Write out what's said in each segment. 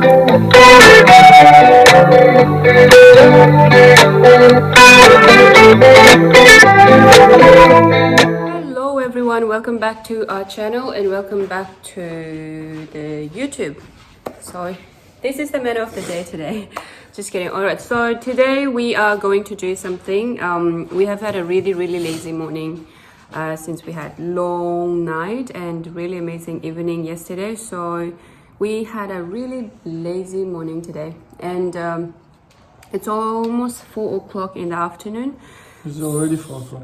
Hello everyone, welcome back to our channel and welcome back to the YouTube. So this is the menu of the day today. Just kidding. Alright, so today we are going to do something. We have had a really lazy morning since we had long night and really amazing evening yesterday. So we had a really lazy morning today and it's almost 4 o'clock in the afternoon. It's already 4 o'clock.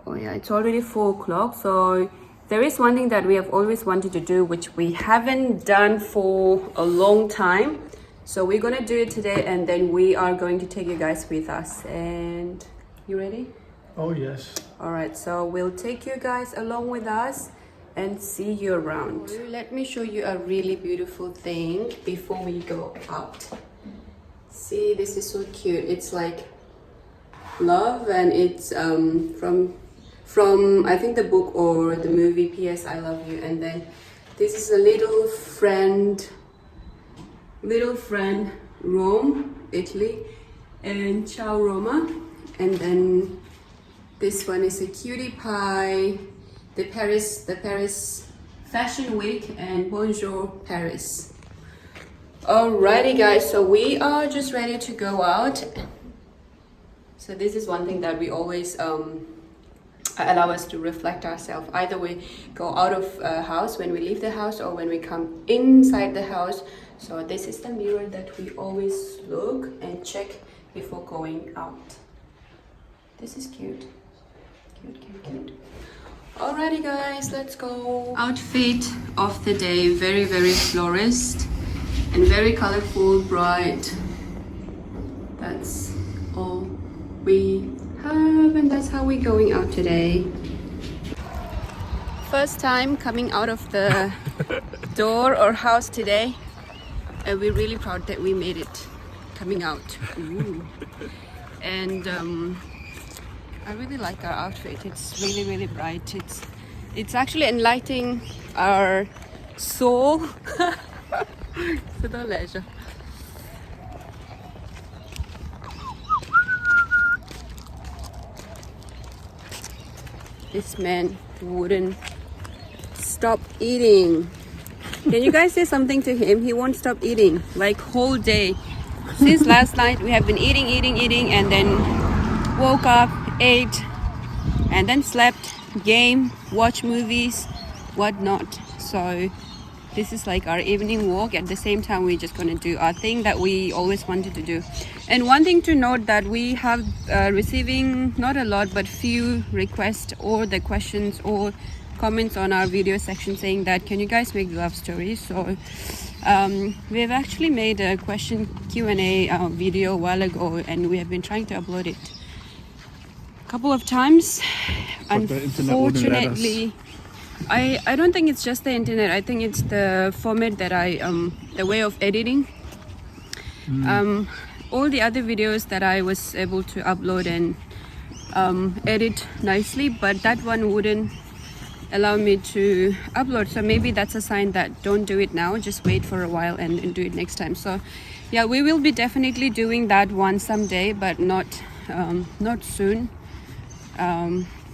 Oh yeah, it's already 4 o'clock. So there is one thing that we have always wanted to do, which we haven't done for a long time. So we're gonna do it today, and then we are going to take you guys with us. And you ready? Oh yes. All right, so we'll take you guys along with us and see you around. Let me show you a really beautiful thing before we go out. See, this is so cute. It's like love, and it's from I think the book or the movie P.S. I Love You. And then this is a little friend Rome, Italy, and ciao Roma. And then this one is a cutie pie, the Paris Fashion Week, and bonjour Paris. Alrighty guys, so we are just ready to go out. So this is one thing that we always allow us to reflect ourselves. Either we go out of house when we leave the house or when we come inside the house. So this is the mirror that we always look and check before going out. This is cute. Cute. Alrighty guys, let's go. Outfit of the day, very florist and very colorful, bright. That's all we have, and that's how we're going out today. First time coming out of the door or house today, and we're really proud that we made it coming out. Ooh. And I really like our outfit. It's really bright. It's actually enlightening our soul. C'est un leisure. This man wouldn't stop eating. Can you guys say something to him? He won't stop eating, like whole day. Since last night we have been eating and then woke up, ate, and then slept, game, watch movies, whatnot. So this is like our evening walk. At the same time, we're just gonna do our thing that we always wanted to do. And one thing to note that we have receiving not a lot but few requests or the questions or comments on our video section saying that can you guys make love stories. So we've actually made a question Q&A video a while ago, and we have been trying to upload it a couple of times. Unfortunately, I don't think it's just the internet. I think it's the format that the way of editing. All the other videos that I was able to upload and edit nicely, but that one wouldn't allow me to upload. So maybe that's a sign that don't do it now, just wait for a while and do it next time. So yeah, we will be definitely doing that one someday, but not soon.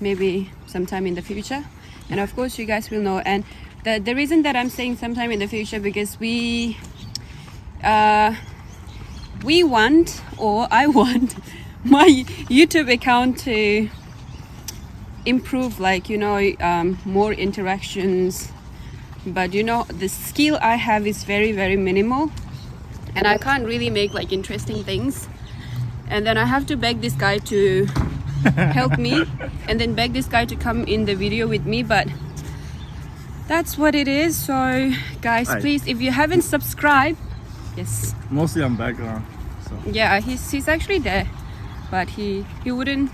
Maybe sometime in the future. And of course you guys will know. And the reason that I'm saying sometime in the future, because I want my YouTube account to improve, like, you know, more interactions. But you know, the skill I have is very minimal, and I can't really make like interesting things. And then I have to beg this guy to help me, and then beg this guy to come in the video with me. But that's what it is. So guys, please, if you haven't subscribed, yes, Mostly I'm background. So yeah, he's actually there, but he wouldn't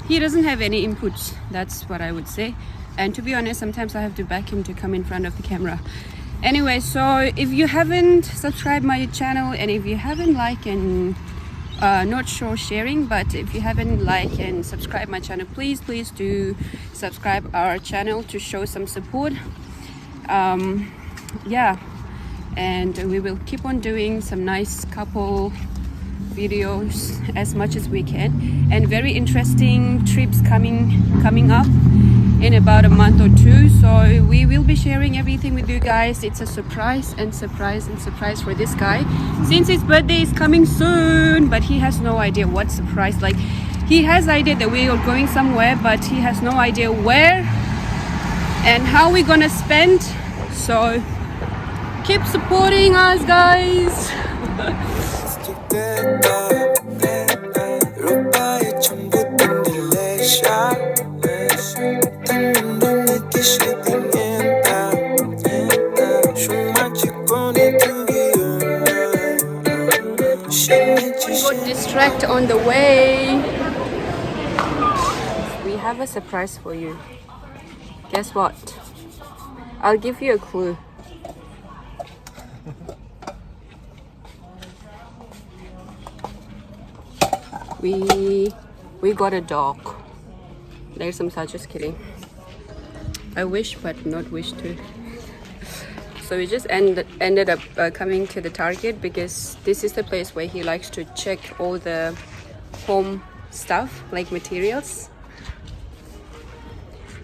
he doesn't have any inputs, that's what I would say. And to be honest, sometimes I have to beg him to come in front of the camera. Anyway, so if you haven't subscribed my channel, and if you haven't liked and not sure sharing, but if you haven't liked and subscribed my channel, please do subscribe our channel to show some support. Yeah, and we will keep on doing some nice couple videos as much as we can, and very interesting trips coming up in about a month or two. So we will be sharing everything with you guys. It's a surprise and surprise and surprise for this guy, since his birthday is coming soon, but he has no idea what surprise. Like, he has idea that we are going somewhere, but he has no idea where and how we're gonna spend. So keep supporting us, guys. Got distracted on the way. We have a surprise for you. Guess what? I'll give you a clue. We got a dog. There's some such, just kidding. I wish, but not wish to. So we just ended up coming to the Target, because this is the place where he likes to check all the home stuff, like materials.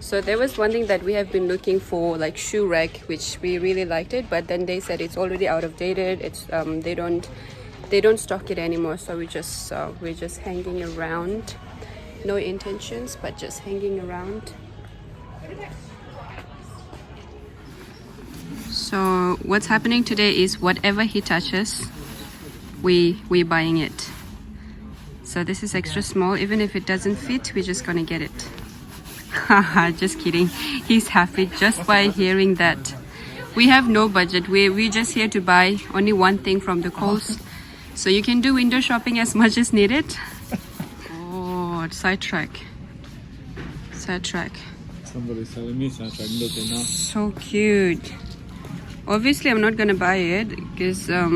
So there was one thing that we have been looking for, like shoe rack, which we really liked it, but then they said it's already out of dated. It's they don't stock it anymore. So we're just hanging around. No intentions, but just hanging around. So what's happening today is whatever he touches, we buying it. So this is extra small. Even if it doesn't fit, we're just gonna get it. Haha, just kidding. He's happy just by hearing that. We have no budget. We're just here to buy only one thing from the Coles. So you can do window shopping as much as needed. Oh, sidetrack. Somebody's telling me something. Looking now. So cute. Obviously, I'm not gonna buy it because I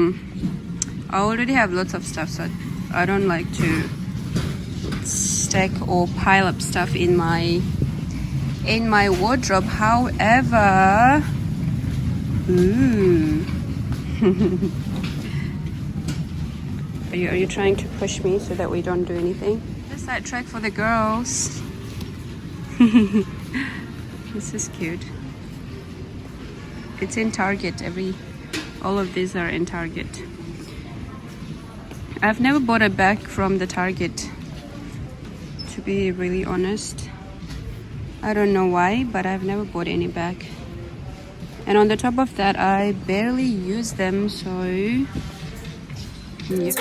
already have lots of stuff, so I don't like to stack or pile up stuff in my wardrobe. However, ooh. Are you trying to push me so that we don't do anything? Just that track for the girls. This is cute. It's in Target. All of these are in Target. I've never bought a bag from the Target, to be really honest. I don't know why, but I've never bought any bag. And on the top of that, I barely use them, so yeah.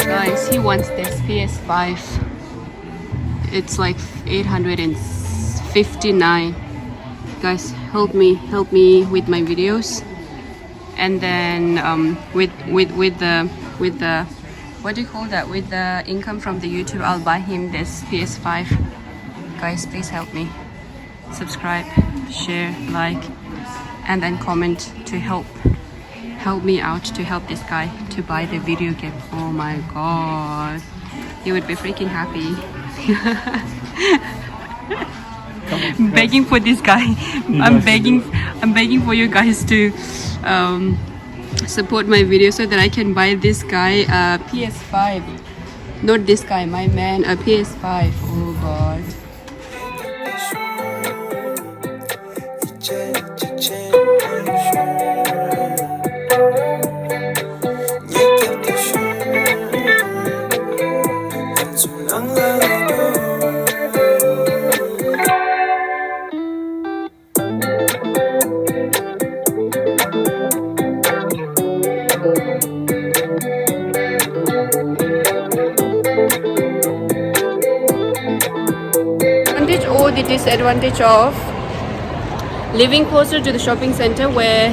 Guys, he wants this PS5. It's like 859. Guys, help me with my videos, and then with the what do you call that, with the income from the YouTube, I'll buy him this PS5. Guys, please help me. Subscribe, share, like, and then comment to help me out, to help this guy to buy the video game. Oh my god, he would be freaking happy. Begging for this guy. I'm begging for you guys to support my video so that I can buy this guy a PS5. Not this guy, my man, a PS5. Oh god. Or the disadvantage of living closer to the shopping center, where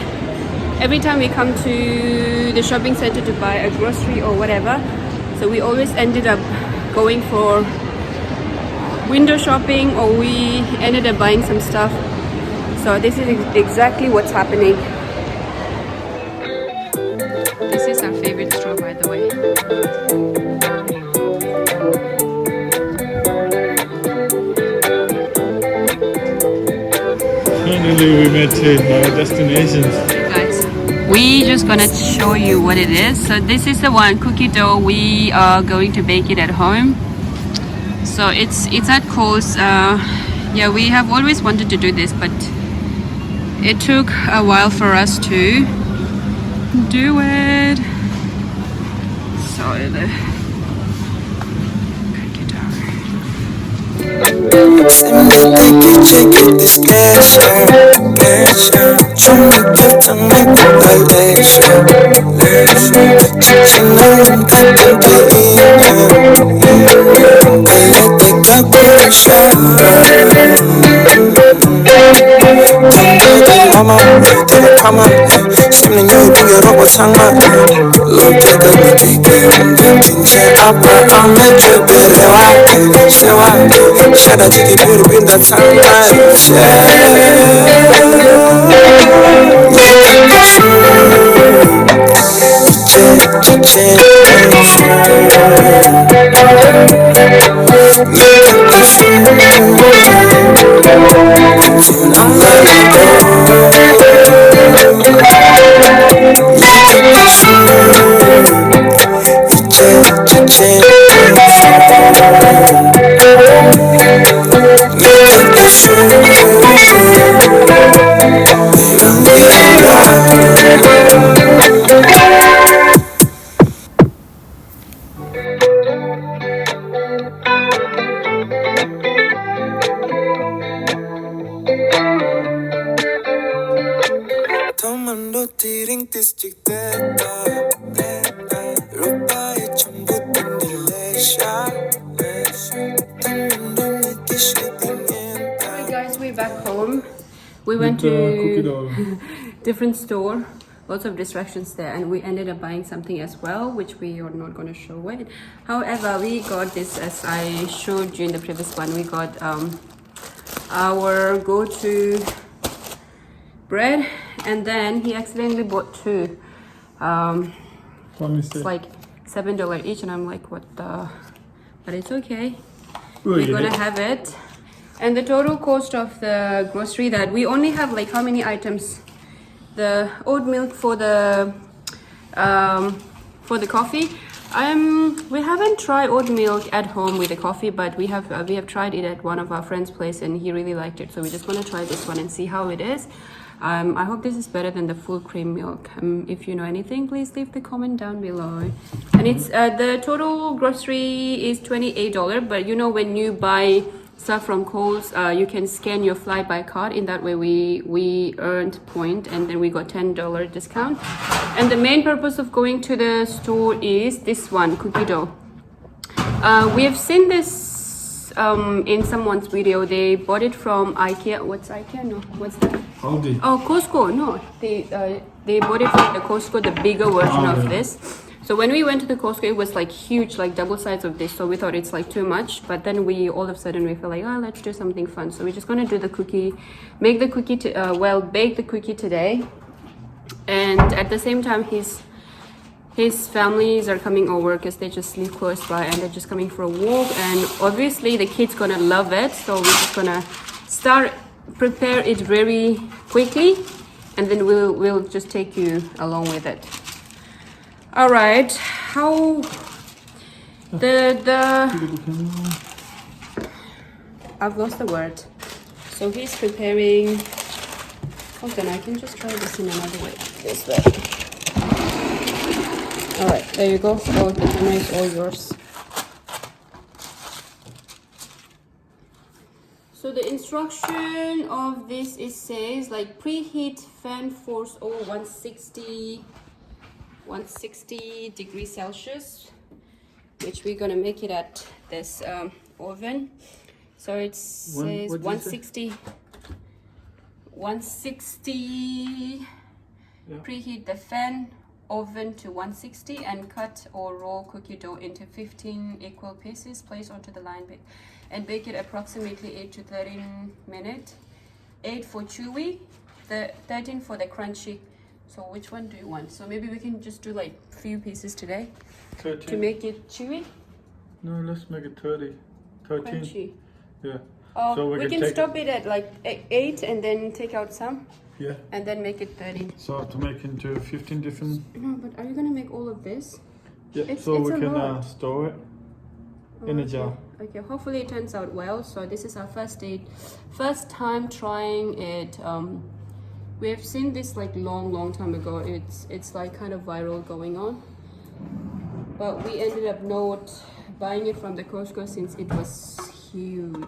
every time we come to the shopping center to buy a grocery or whatever, so we always ended up going for window shopping or we ended up buying some stuff. So this is exactly what's happening. This is our favorite store, by the way. Finally, we made it our destinations. Guys, we just gonna show you what it is. So this is the one cookie dough. We are going to bake it at home. So it's at Coles. Yeah, we have always wanted to do this, but it took a while for us to do it. So the cookie dough. Mama, take come on, still you do your rock was hung up. Love take a bit, king share up, I'm a trip, say why, shut up, you do with that time. Tomando tiring tistik teta, rupa e chumbu tindilesha. Alright guys, we're back home. We went cookie to dough. different store, lots of distractions there, and we ended up buying something as well, which we are not going to show it. However, we got this, as I showed you in the previous one. We got our go-to bread, and then he accidentally bought two. It's like $7 each, and I'm like, what the? But it's okay. We're gonna have it. And the total cost of the grocery that we only have, like, how many items? The oat milk for the coffee. We haven't tried oat milk at home with the coffee, but we have tried it at one of our friends' place, and he really liked it. So we're just gonna try this one and see how it is. I hope this is better than the full cream milk. If you know anything, please leave the comment down below. And it's the total grocery is $28, but you know, when you buy stuff from Kohl's, you can scan your fly-by card. In that way we earned point, and then we got $10 discount. And the main purpose of going to the store is this one, cookie dough. We have seen this in someone's video. They bought it from IKEA. What's IKEA? No, what's that? Aldi. Oh, Costco. No, they bought it from the Costco, the bigger version of this. So when we went to the Costco, it was like huge, like double size of this. So we thought it's like too much. But then we all of a sudden we feel like, oh, let's do something fun. So we're just gonna do the cookie, make the cookie, bake the cookie today. And at the same time, his families are coming over because they just live close by, and they're just coming for a walk. And obviously the kids gonna love it. So we're just gonna prepare it very quickly, and then we'll just take you along with it. All right, how I've lost the word. So he's preparing. Hold on, I can just try this in another way. This way. All right, there you go. Oh, the camera is all yours. So the instruction of this says like preheat fan force over 160 degrees Celsius, which we're gonna make it at this oven. So it says 160. Yeah. Preheat the fan oven to 160 and cut or roll cookie dough into 15 equal pieces. Place onto the line bake and bake it approximately 8 to 13 minutes. 8 for chewy, 13 for the crunchy. So which one do you want? So maybe we can just do like few pieces today 13. to make it chewy. No, let's make it 13. Crunchy. Yeah. Oh, So we can stop it at like 8 and then take out some. Yeah. And then make it 13. So I have to make into 15 different. No, but are you gonna make all of this? Yeah. It's so we a can lot. store it in a jar. Okay, hopefully it turns out well. So this is our first time trying it. We have seen this like long time ago. It's like kind of viral going on, but we ended up not buying it from the Costco since it was huge.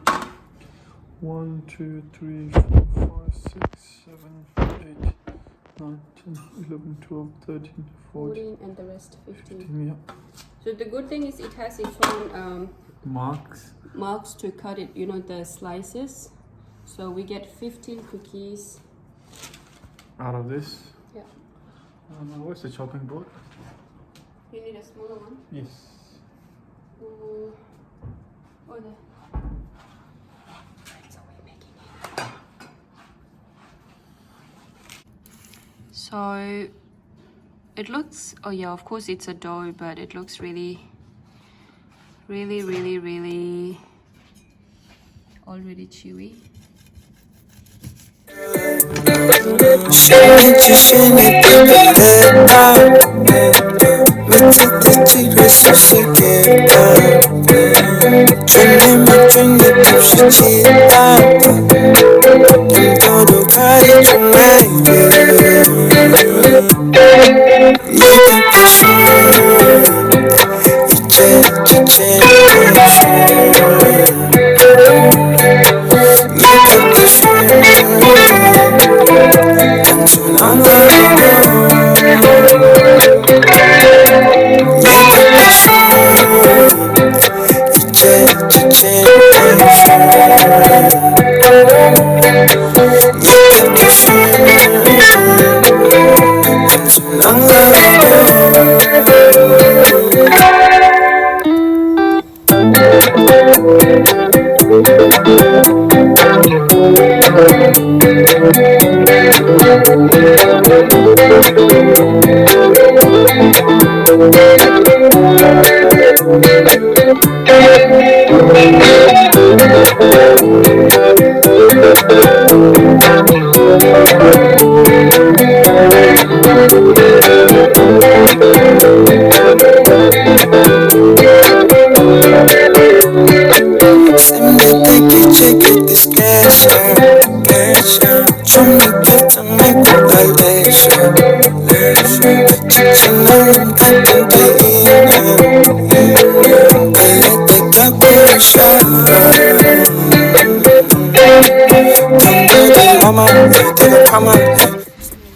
1, 2, 3, 4, 5, 6, 7, 8, 9, 10, 11, 12, 13, 14, and the rest 15. 15, yeah. So the good thing is it has its own marks to cut it, you know, the slices. So we get 15 cookies out of this. Yeah. Where's the chopping board? You need a smaller one? Yes. Oh, there. So we're making it. So it looks, oh yeah, of course it's a dough, but it looks really already chewy.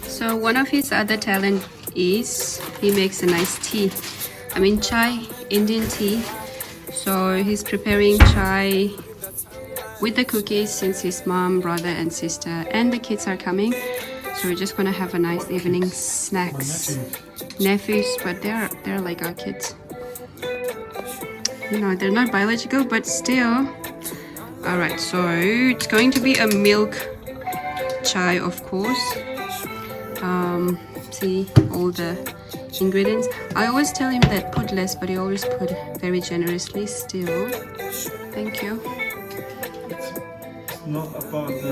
So one of his other talent is he makes a nice tea. I mean chai, Indian tea. So he's preparing chai with the cookies since his mom, brother and sister and the kids are coming. So we're just gonna have a nice evening snacks. Nephews, but they're like our kids. You know, they're not biological, but still. Alright, so it's going to be a milk chai, of course. See all the ingredients. I always tell him that put less, but he always put very generously still. Thank you. It's not about the...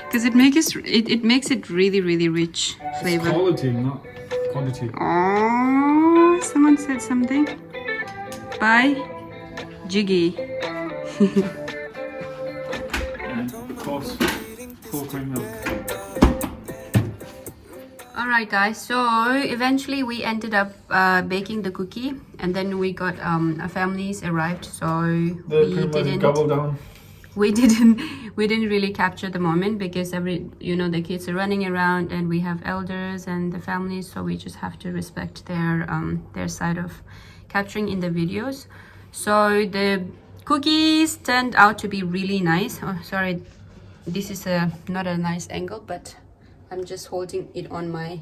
Because it makes it really rich flavor. It's quality, not quantity. Oh, someone said something. Bye, Jiggy. And of course, full cream milk. Alright guys, so eventually we ended up baking the cookie and then we got our families arrived, so we didn't really capture the moment because the kids are running around and we have elders and the families, so we just have to respect their side of capturing in the videos. So the cookies turned out to be really nice. Oh sorry, this is not a nice angle, but I'm just holding it on my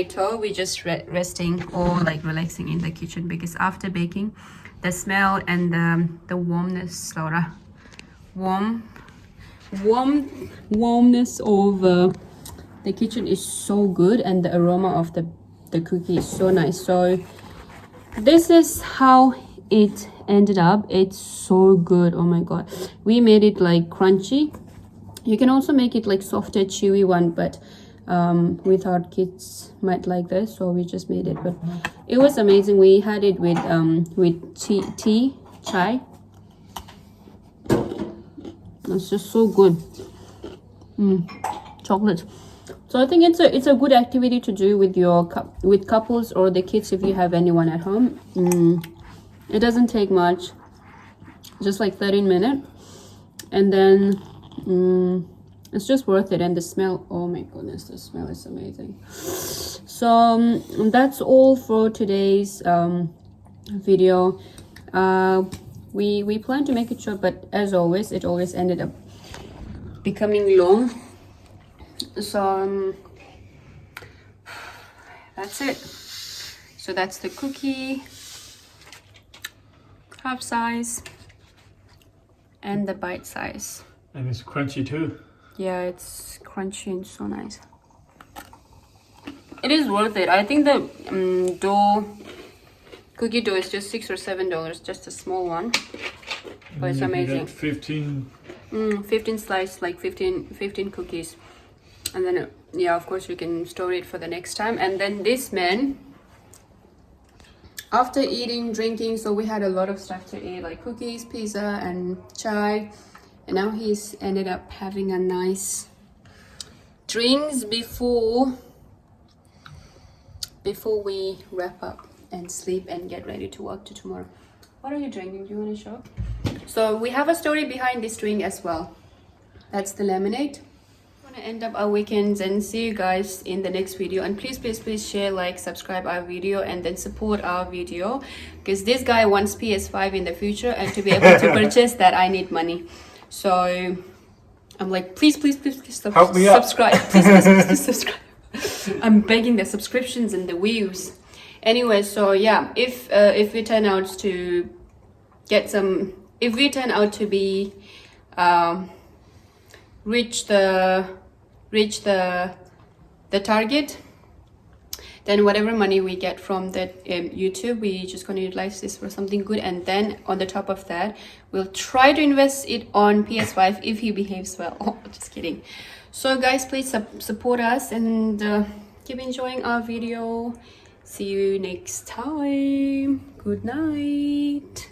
toe. We're just resting or like relaxing in the kitchen, because after baking, the smell and the warmness, Laura, warmness of the kitchen is so good, and the aroma of the cookie is so nice. So this is how it ended up. It's so good. Oh my god, we made it like crunchy. You can also make it like softer, chewy one, but we thought kids might like this, so we just made it. But it was amazing. We had it with chai. It's just so good. Chocolate. So I think it's a good activity to do with your with couples or the kids, if you have anyone at home. It doesn't take much, just like 13 minutes, and then it's just worth it. And the smell, oh my goodness, the smell is amazing. So that's all for today's video. We plan to make it short, but as always, it always ended up becoming long. So that's it. So that's the cookie, half size, and the bite size. And it's crunchy too. Yeah, it's crunchy and so nice. It is worth it. I think the cookie dough is just $6 or $7, just a small one, but it's amazing. 15 slices, like 15 cookies, and then yeah, of course you can store it for the next time. And then this man, after eating, drinking, so we had a lot of stuff to eat, like cookies, pizza, and chai, and now he's ended up having a nice drinks before we wrap up and sleep and get ready to work to tomorrow. What are you drinking? Do you want to show? So we have a story behind this drink as well. That's the lemonade. I'm gonna end up our weekends and see you guys in the next video. And please share, like, subscribe our video, and then support our video, because this guy wants PS5 in the future, and to be able to purchase that, I need money. So I'm like, please help me out. subscribe. Please subscribe. I'm begging the subscriptions and the views. Anyway, so yeah, if we turn out to get some, if we turn out to be reach the target, then whatever money we get from that YouTube, we just gonna utilize this for something good. And then on the top of that, we'll try to invest it on PS5 if he behaves well. Oh, just kidding. So guys, please support us and keep enjoying our video. See you next time. Good night.